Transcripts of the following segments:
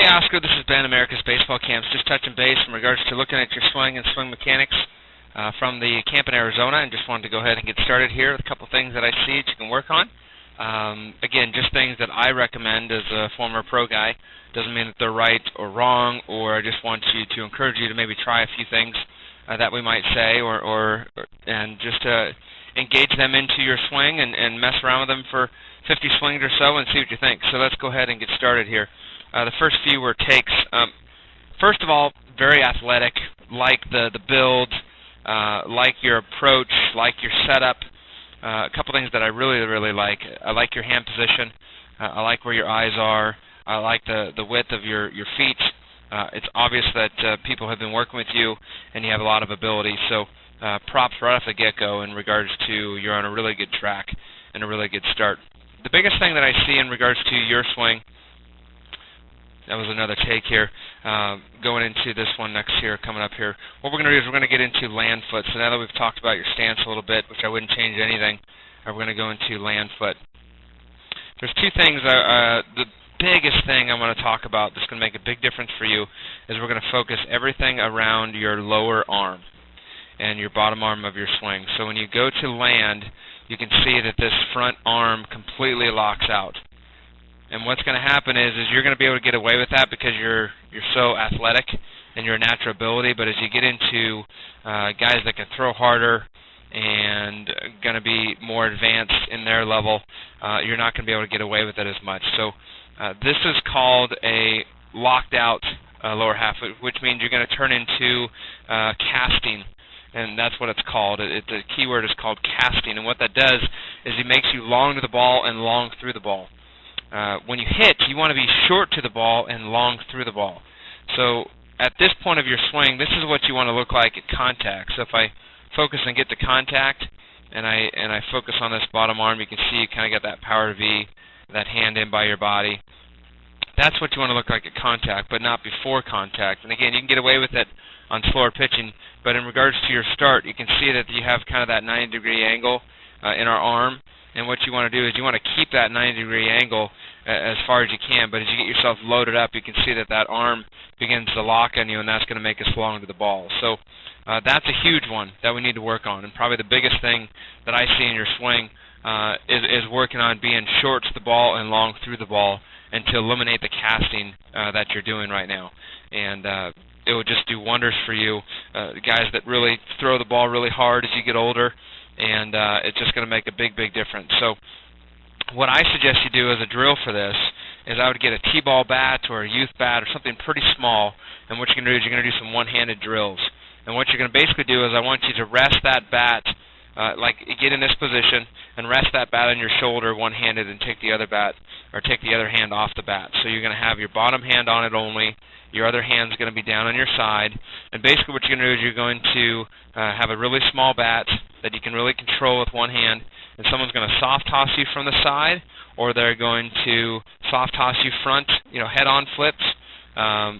Oscar, this is Ben, America's Baseball Camps. Just touching base in regards to looking at your swing and swing mechanics from the camp in Arizona, and just wanted to go ahead and get started here with a couple things that I see that you can work on. Again, just things that I recommend as a former pro guy. Doesn't mean that they're right or wrong, or I just want to encourage you to maybe try a few things that we might say, and just engage them into your swing and mess around with them for 50 swings or so and see what you think. So let's go ahead and get started here. The first few were takes. First of all, very athletic, like the build, like your approach, like your setup. A couple things that I really like. I like your hand position. I like where your eyes are. I like the width of your feet. It's obvious that people have been working with you and you have a lot of ability. So props right off the get-go in regards to you're on a really good track and a really good start. The biggest thing that I see in regards to your swing, that was another take here, going into this one next here, coming up here. What we're going to do is we're going to get into land foot. So now that we've talked about your stance a little bit, which I wouldn't change anything, we're going to go into land foot. There's two things. The biggest thing I want to talk about that's going to make a big difference for you is we're going to focus everything around your lower arm and your bottom arm of your swing. So when you go to land, you can see that this front arm completely locks out. And what's going to happen is you're going to be able to get away with that because you're so athletic and your natural ability. But as you get into guys that can throw harder and going to be more advanced in their level, you're not going to be able to get away with it as much. So this is called a locked out lower half, which means you're going to turn into casting. And that's what it's called. The key word is called casting. And what that does is it makes you long to the ball and long through the ball. When you hit, you want to be short to the ball and long through the ball. So at this point of your swing, this is what you want to look like at contact. So if I focus and get to contact, and I focus on this bottom arm, you can see you kind of got that power V, that hand in by your body. That's what you want to look like at contact, but not before contact. And again, you can get away with it on slower pitching, but in regards to your start, you can see that you have kind of that 90-degree angle in our arm. And what you want to do is you want to keep that 90-degree angle as far as you can, but as you get yourself loaded up, you can see that that arm begins to lock on you, and that's going to make us long to the ball. So that's a huge one that we need to work on, and probably the biggest thing that I see in your swing is working on being short to the ball and long through the ball, and to eliminate the casting that you're doing right now. And it will just do wonders for you, guys that really throw the ball really hard as you get older, and it's just going to make a big difference. So what I suggest you do as a drill for this is I would get a T-ball bat or a youth bat or something pretty small, and what you're going to do is you're going to do some one-handed drills. And what you're going to basically do is I want you to rest that bat, like get in this position and rest that bat on your shoulder one-handed and take the other bat or take the other hand off the bat. So you're going to have your bottom hand on it only, your other hand's going to be down on your side, and basically what you're going to do is you're going to have a really small bat that you can really control with one hand, and someone's going to soft toss you from the side, or they're going to soft toss you front, head-on flips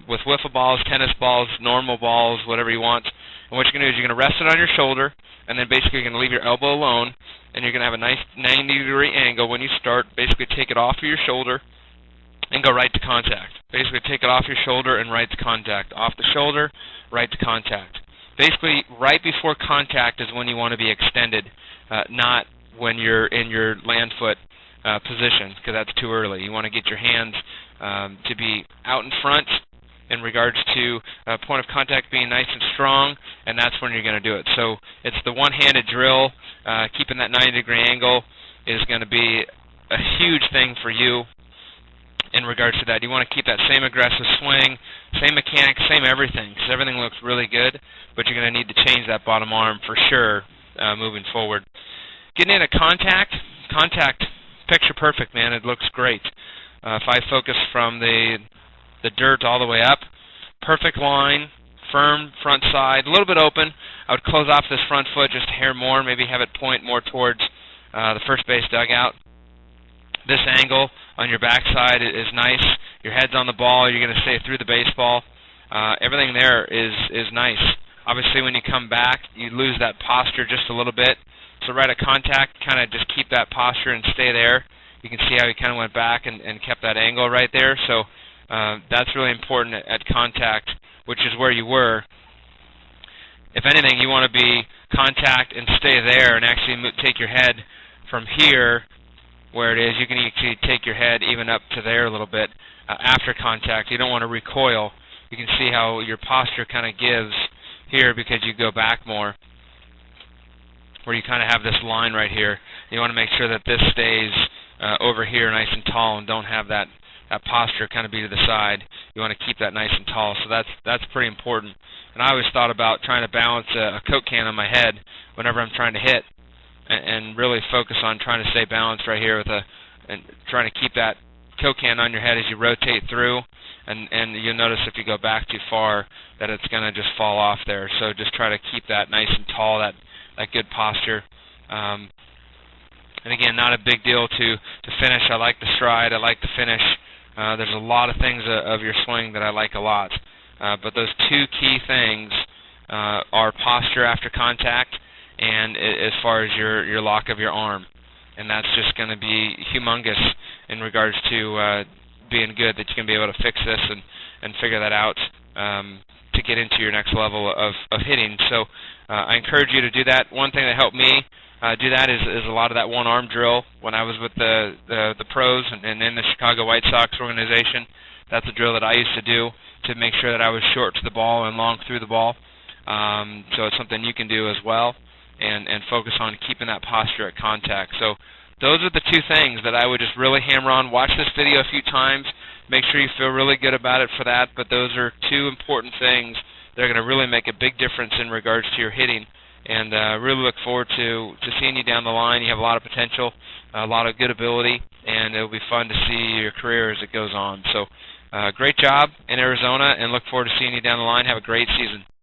with wiffle balls, tennis balls, normal balls, whatever you want. And what you're going to do is you're going to rest it on your shoulder, and then basically you're going to leave your elbow alone, and you're going to have a nice 90-degree angle when you start. Basically take it off of your shoulder and go right to contact. Basically take it off your shoulder and right to contact. Off the shoulder, right to contact. Basically, right before contact is when you want to be extended, not when you're in your land foot position, because that's too early. You want to get your hands to be out in front in regards to point of contact being nice and strong, and that's when you're going to do it. So it's the one-handed drill. Keeping that 90-degree angle is going to be a huge thing for you in regards to that. You want to keep that same aggressive swing, same mechanics, same everything, because everything looks really good, but you're going to need to change that bottom arm for sure moving forward. Getting into contact, picture perfect, man. It looks great. If I focus from the dirt all the way up, perfect line, firm front side, a little bit open. I would close off this front foot just a hair more, maybe have it point more towards the first base dugout. This angle on your backside is nice. Your head's on the ball. You're going to stay through the baseball. Everything there is nice. Obviously, when you come back, you lose that posture just a little bit. So right at contact, kind of just keep that posture and stay there. You can see how he kind of went back and kept that angle right there. So That's really important at contact, which is where you were. If anything, you want to be contact and stay there and actually take your head from here where it is. You can actually take your head even up to there a little bit after contact. You don't want to recoil. You can see how your posture kind of gives here because you go back more, where you kind of have this line right here. You want to make sure that this stays over here nice and tall and don't have that posture kind of be to the side. You want to keep that nice and tall. So that's pretty important. And I always thought about trying to balance a Coke can on my head whenever I'm trying to hit, and really focus on trying to stay balanced right here and trying to keep that Coke can on your head as you rotate through. And you'll notice if you go back too far that it's going to just fall off there. So just try to keep that nice and tall, that good posture. And again, not a big deal to finish. I like the stride. I like the finish. There's a lot of things of your swing that I like a lot. But those two key things are posture after contact and as far as your lock of your arm. And that's just going to be humongous in regards to being good, that you can be able to fix this and figure that out to get into your next level of hitting. So I encourage you to do that. One thing that helped me do that is a lot of that one-arm drill when I was with the pros and in the Chicago White Sox organization. That's a drill that I used to do to make sure that I was short to the ball and long through the ball. So it's something you can do as well, and focus on keeping that posture at contact. So those are the two things that I would just really hammer on. Watch this video a few times. Make sure you feel really good about it for that. But those are two important things that are going to really make a big difference in regards to your hitting. And really look forward to seeing you down the line. You have a lot of potential, a lot of good ability, and it'll be fun to see your career as it goes on. So great job in Arizona, and look forward to seeing you down the line. Have a great season.